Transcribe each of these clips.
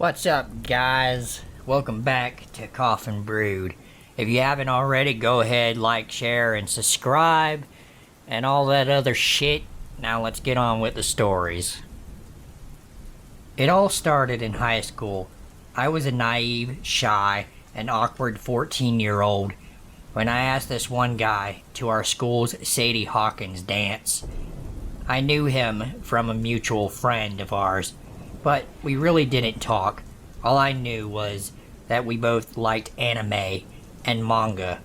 What's up, guys? Welcome back to Coffinbrood. If you haven't already, go ahead, like, share, and subscribe, and all that other shit. Now let's get on with the stories. It all started in high school. I was a naive, shy, and awkward 14-year-old when I asked this one guy to our school's Sadie Hawkins dance. I knew him from a mutual friend of ours, but we really didn't talk. All I knew was that we both liked anime and manga,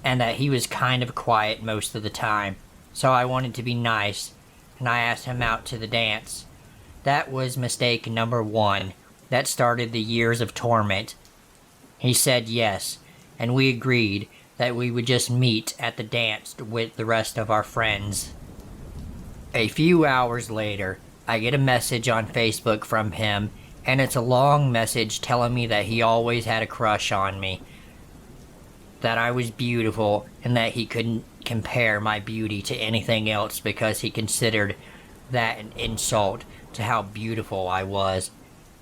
and that he was kind of quiet most of the time, so I wanted to be nice, and I asked him out to the dance. That was mistake number one. That started the years of torment. He said yes, and we agreed that we would just meet at the dance with the rest of our friends. A few hours later, I get a message on Facebook from him, and it's a long message telling me that he always had a crush on me, that I was beautiful, and that he couldn't compare my beauty to anything else because he considered that an insult to how beautiful I was.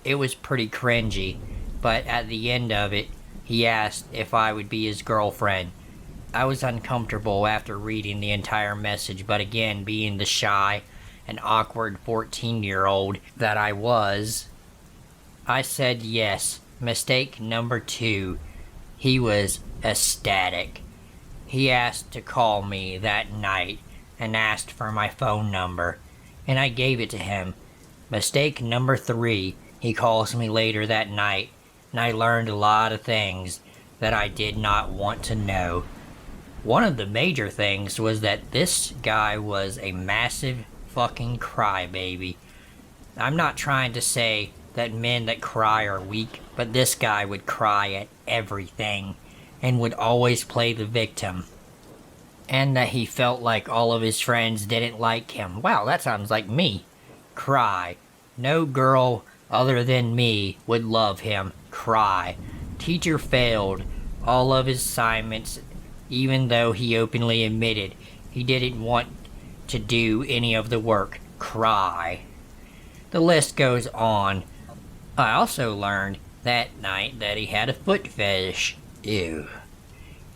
It was pretty cringy, but at the end of it, he asked if I would be his girlfriend. I was uncomfortable after reading the entire message, but again, being the shy and awkward 14-year-old that I was, I said yes. Mistake number two. He was ecstatic. He asked to call me that night and asked for my phone number, and I gave it to him. Mistake number three. He calls me later that night, and I learned a lot of things that I did not want to know. One of the major things was that this guy was a massive fucking crybaby. I'm not trying to say that men that cry are weak, but this guy would cry at everything and would always play the victim. And that he felt like all of his friends didn't like him. Wow, that sounds like me. Cry. No girl other than me would love him. Cry. Teacher failed all of his assignments, even though he openly admitted he didn't want to do any of the work. Cry. The list goes on. I also learned that night that he had a foot fetish. Ew.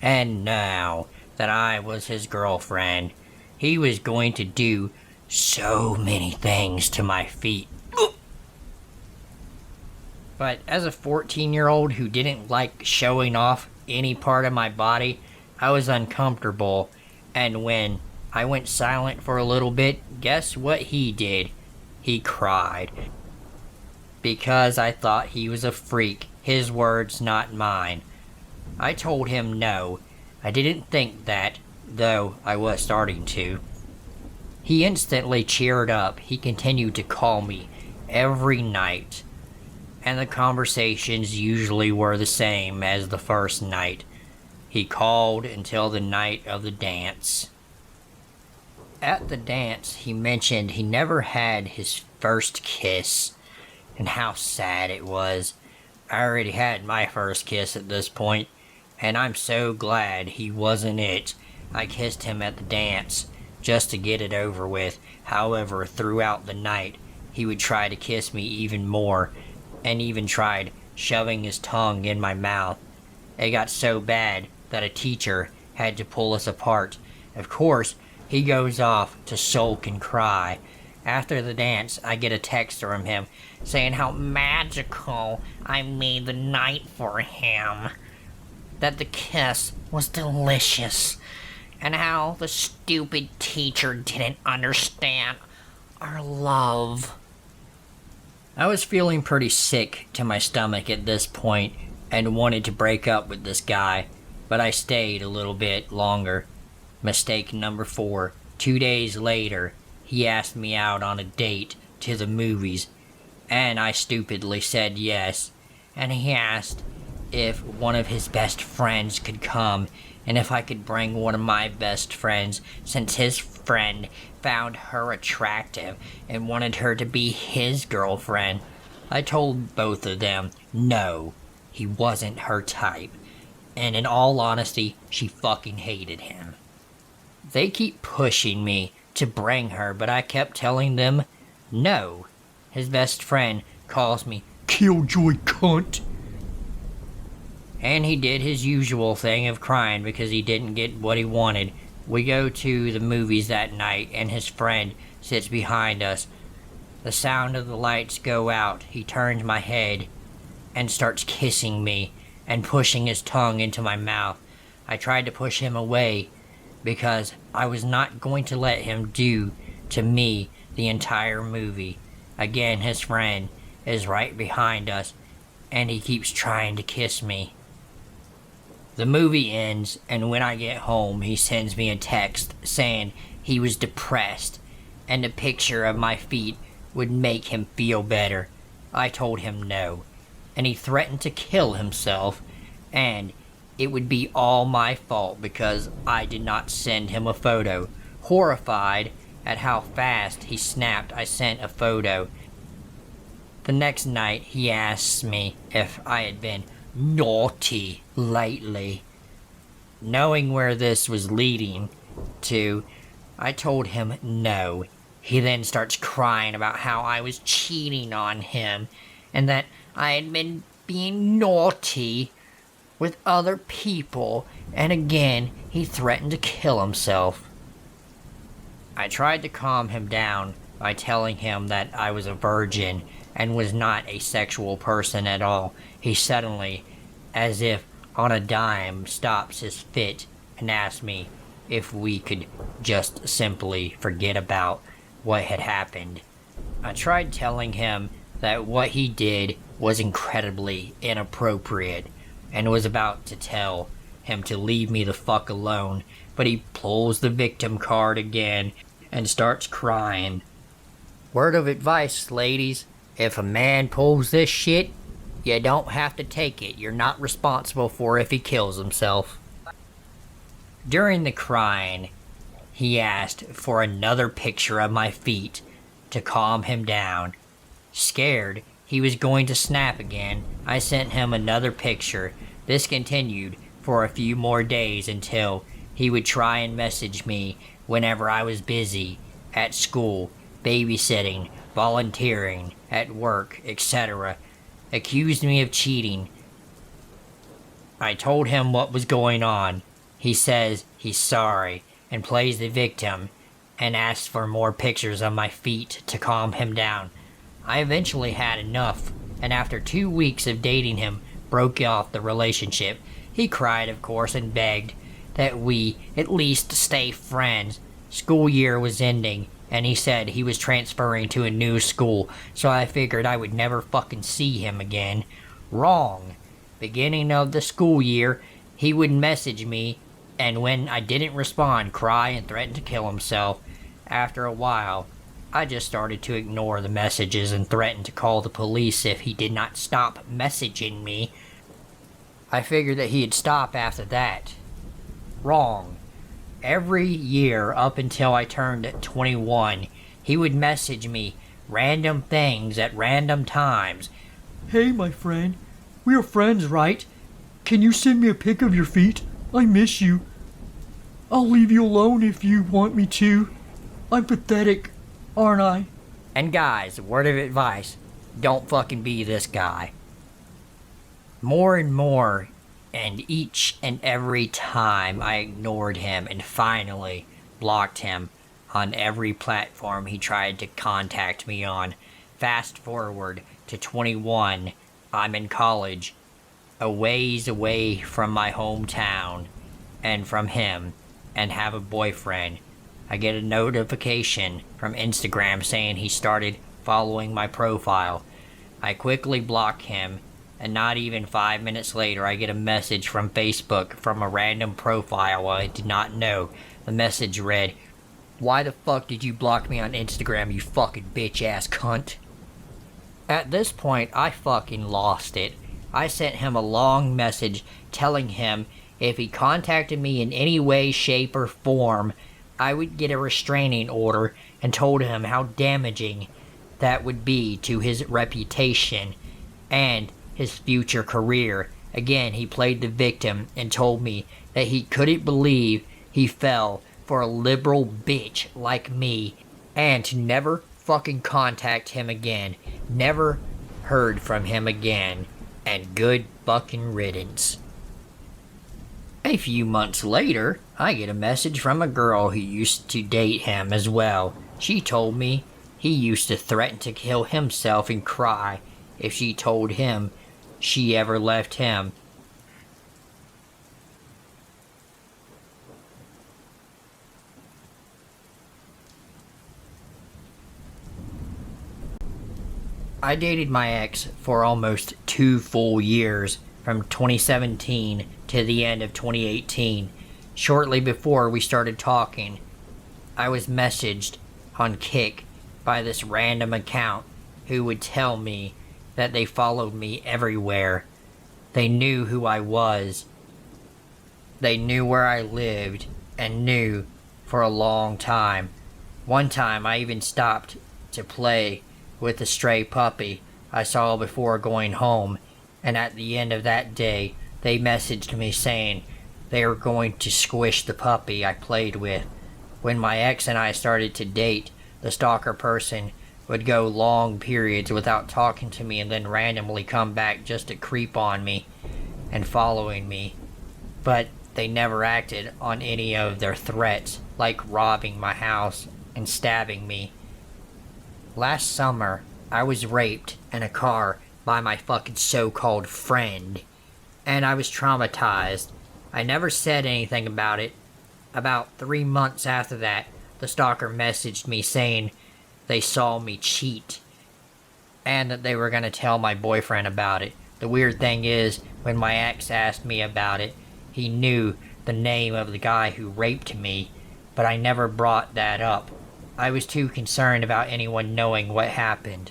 And now that I was his girlfriend, he was going to do so many things to my feet. But as a 14-year-old who didn't like showing off any part of my body, I was uncomfortable, and when I went silent for a little bit, guess what he did? He cried. Because I thought he was a freak. His words, not mine. I told him no. I didn't think that, though I was starting to. He instantly cheered up. He continued to call me every night, and the conversations usually were the same as the first night. He called until the night of the dance. At the dance, he mentioned he never had his first kiss, and how sad it was. I already had my first kiss at this point, and I'm so glad he wasn't it. I kissed him at the dance, just to get it over with. However, throughout the night, he would try to kiss me even more, and even tried shoving his tongue in my mouth. It got so bad that a teacher had to pull us apart. Of course, he goes off to sulk and cry. After the dance, I get a text from him saying how magical I made the night for him, that the kiss was delicious, and how the stupid teacher didn't understand our love. I was feeling pretty sick to my stomach at this point and wanted to break up with this guy, but I stayed a little bit longer. Mistake number 4. 2 days later, he asked me out on a date to the movies, and I stupidly said yes, and he asked if one of his best friends could come, and if I could bring one of my best friends, since his friend found her attractive and wanted her to be his girlfriend. I told both of them no, he wasn't her type, and in all honesty, she fucking hated him. They keep pushing me to bring her, but I kept telling them no. His best friend calls me killjoy cunt. And he did his usual thing of crying because he didn't get what he wanted. We go to the movies that night, and his friend sits behind us. The sound of the lights go out. He turns my head and starts kissing me and pushing his tongue into my mouth. I tried to push him away because I was not going to let him do to me the entire movie. Again, his friend is right behind us, and he keeps trying to kiss me. The movie ends, and when I get home, he sends me a text saying he was depressed, and a picture of my feet would make him feel better. I told him no, and he threatened to kill himself, and it would be all my fault because I did not send him a photo. Horrified at how fast he snapped, I sent a photo. The next night, he asks me if I had been naughty lately. Knowing where this was leading to, I told him no. He then starts crying about how I was cheating on him and that I had been being naughty with other people, and again he threatened to kill himself. I tried to calm him down by telling him that I was a virgin and was not a sexual person at all. He suddenly, as if on a dime, stops his fit and asks me if we could just simply forget about what had happened. I tried telling him that what he did was incredibly inappropriate and was about to tell him to leave me the fuck alone, but he pulls the victim card again and starts crying. Word of advice, ladies, if a man pulls this shit, you don't have to take it. You're not responsible for if he kills himself. During the crying, he asked for another picture of my feet to calm him down. Scared he was going to snap again, I sent him another picture. This continued for a few more days until he would try and message me whenever I was busy, at school, babysitting, volunteering, at work, etc. Accused me of cheating. I told him what was going on. He says he's sorry and plays the victim and asks for more pictures of my feet to calm him down. I eventually had enough, and after 2 weeks of dating him, broke off the relationship. He cried, of course, and begged that we at least stay friends. School year was ending, and he said he was transferring to a new school, so I figured I would never fucking see him again. Wrong. Beginning of the school year, he would message me, and when I didn't respond, cry and threaten to kill himself. After a while, I just started to ignore the messages and threatened to call the police if he did not stop messaging me. I figured that he'd stop after that. Wrong. Every year up until I turned 21, he would message me random things at random times. Hey, my friend, we are friends, right? Can you send me a pic of your feet? I miss you. I'll leave you alone if you want me to. I'm pathetic, aren't I? And guys, word of advice, don't fucking be this guy. More and more, and each and every time I ignored him and finally blocked him on every platform he tried to contact me on. Fast forward to 21, I'm in college, a ways away from my hometown and from him, and have a boyfriend. I get a notification from Instagram saying he started following my profile. I quickly block him, and not even 5 minutes later I get a message from Facebook from a random profile I did not know. The message read, "Why the fuck did you block me on Instagram, you fucking bitch ass cunt?" At this point, I fucking lost it. I sent him a long message telling him if he contacted me in any way, shape, or form, I would get a restraining order, and told him how damaging that would be to his reputation and his future career. Again, he played the victim and told me that he couldn't believe he fell for a liberal bitch like me, and to never fucking contact him again. Never heard from him again, and good fucking riddance. A few months later, I get a message from a girl who used to date him as well. She told me he used to threaten to kill himself and cry if she told him she ever left him. I dated my ex for almost 2 full years, from 2017 to the end of 2018. Shortly before we started talking, I was messaged on Kik by this random account who would tell me that they followed me everywhere. They knew who I was. They knew where I lived and knew for a long time. One time I even stopped to play with a stray puppy I saw before going home, and at the end of that day, they messaged me saying they were going to squish the puppy I played with. When my ex and I started to date, the stalker person would go long periods without talking to me and then randomly come back just to creep on me and following me. But they never acted on any of their threats, like robbing my house and stabbing me. Last summer, I was raped in a car by my fucking so-called friend, and I was traumatized. I never said anything about it. About 3 months after that, the stalker messaged me saying they saw me cheat, and that they were gonna tell my boyfriend about it. The weird thing is, when my ex asked me about it, he knew the name of the guy who raped me, but I never brought that up. I was too concerned about anyone knowing what happened.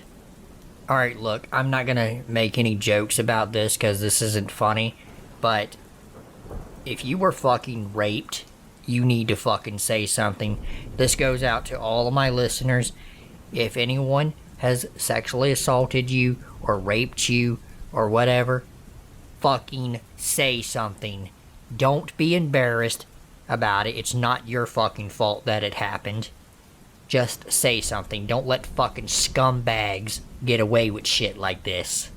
Alright, look, I'm not gonna make any jokes about this because this isn't funny, but if you were fucking raped, you need to fucking say something. This goes out to all of my listeners. If anyone has sexually assaulted you or raped you or whatever, fucking say something. Don't be embarrassed about it. It's not your fucking fault that it happened. Just say something. Don't let fucking scumbags get away with shit like this.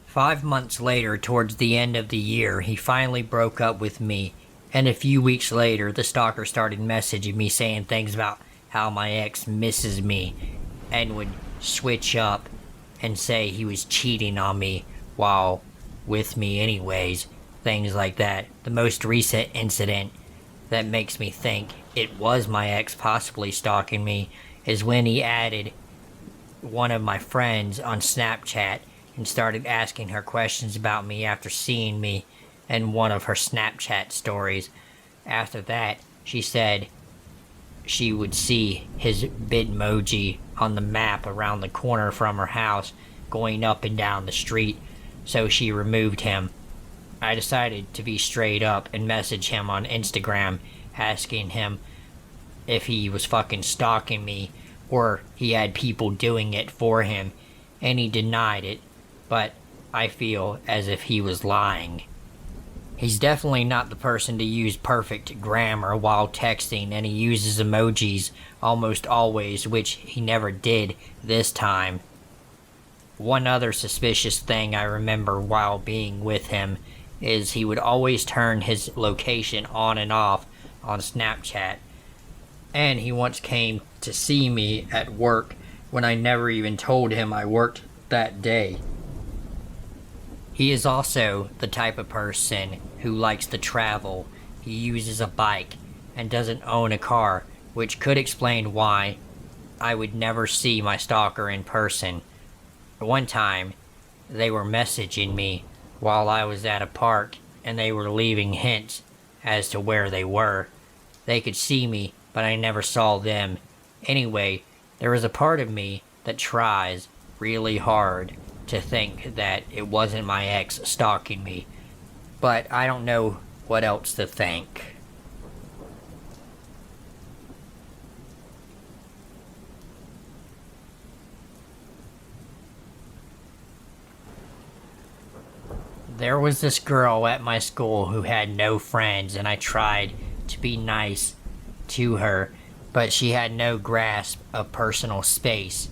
5 months later, towards the end of the year, he finally broke up with me. And a few weeks later, the stalker started messaging me saying things about how my ex misses me and would switch up and say he was cheating on me while with me anyways. Things like that. The most recent incident that makes me think it was my ex possibly stalking me is when he added one of my friends on Snapchat and started asking her questions about me after seeing me in one of her Snapchat stories. After that, she said she would see his Bitmoji on the map around the corner from her house going up and down the street, so she removed him. I decided to be straight up and message him on Instagram asking him if he was fucking stalking me or he had people doing it for him, and he denied it, but I feel as if he was lying. He's definitely not the person to use perfect grammar while texting, and he uses emojis almost always, which he never did this time. One other suspicious thing I remember while being with him is he would always turn his location on and off on Snapchat, and he once came to see me at work when I never even told him I worked that day. He is also the type of person who likes to travel. He uses a bike and doesn't own a car, which could explain why I would never see my stalker in person. One time, they were messaging me while I was at a park, and they were leaving hints as to where they were. They could see me, but I never saw them. Anyway, there is a part of me that tries really hard to think that it wasn't my ex stalking me, but I don't know what else to think. There was this girl at my school who had no friends, and I tried to be nice to her, but she had no grasp of personal space.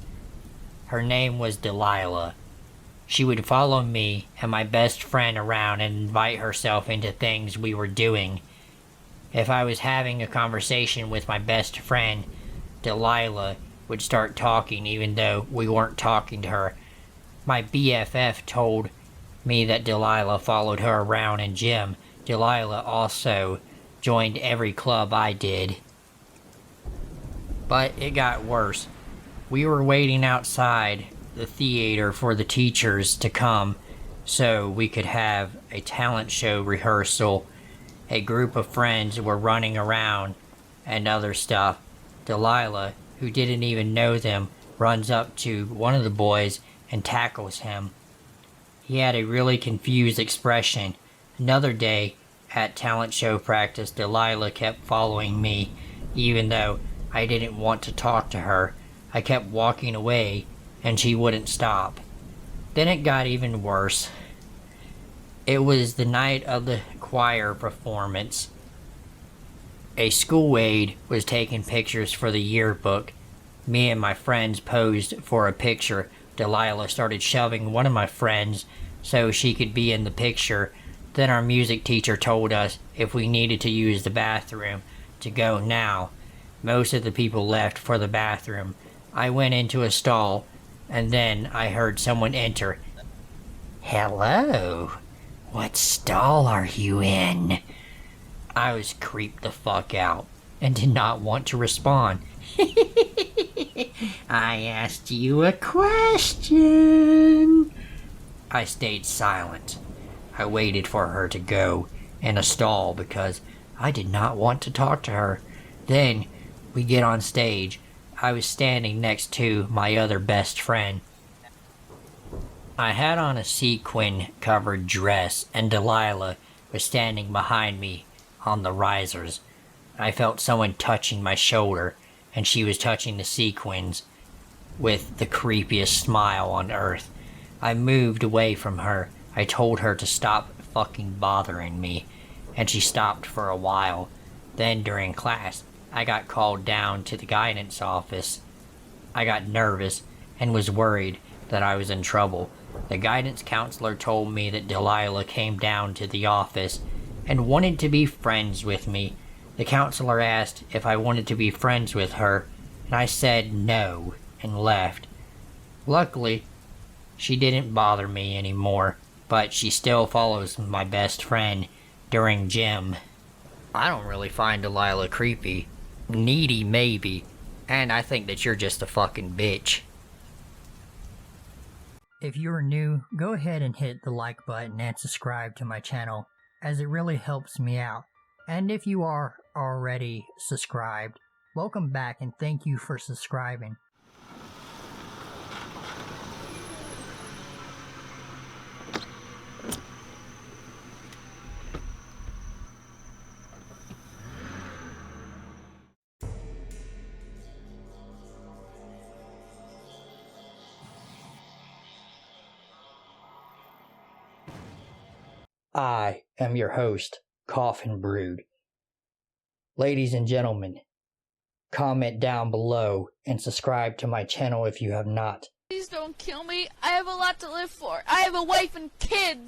Her name was Delilah. She would follow me and my best friend around and invite herself into things we were doing. If I was having a conversation with my best friend, Delilah would start talking even though we weren't talking to her. My BFF told me that Delilah followed her around in gym. Delilah also joined every club I did. But it got worse. We were waiting outside the theater for the teachers to come so we could have a talent show rehearsal. A group of friends were running around and other stuff. Delilah, who didn't even know them, runs up to one of the boys and tackles him. He had a really confused expression. Another day, at talent show practice, Delilah kept following me, even though I didn't want to talk to her. I kept walking away, and she wouldn't stop. Then it got even worse. It was the night of the choir performance. A school aide was taking pictures for the yearbook. Me and my friends posed for a picture. Delilah started shoving one of my friends so she could be in the picture. Then our music teacher told us if we needed to use the bathroom to go now. Most of the people left for the bathroom. I went into a stall, and then I heard someone enter. "Hello, what stall are you in?" I was creeped the fuck out and did not want to respond. "I asked you a question." I stayed silent. I waited for her to go in a stall because I did not want to talk to her. Then we get on stage. I was standing next to my other best friend. I had on a sequin-covered dress, and Delilah was standing behind me on the risers. I felt someone touching my shoulder, and she was touching the sequins with the creepiest smile on earth. I moved away from her. I told her to stop fucking bothering me, and she stopped for a while. Then during class, I got called down to the guidance office. I got nervous and was worried that I was in trouble. The guidance counselor told me that Delilah came down to the office and wanted to be friends with me. The counselor asked if I wanted to be friends with her, and I said no and left. Luckily, she didn't bother me anymore, but she still follows my best friend during gym. I don't really find Delilah creepy. Needy, maybe. And I think that you're just a fucking bitch. If you're new, go ahead and hit the like button and subscribe to my channel, as it really helps me out. And if you are already subscribed, welcome back and thank you for subscribing. I am your host, Coffinbrood. Ladies and gentlemen, comment down below and subscribe to my channel if you have not. Please don't kill me. I have a lot to live for. I have a wife and kids.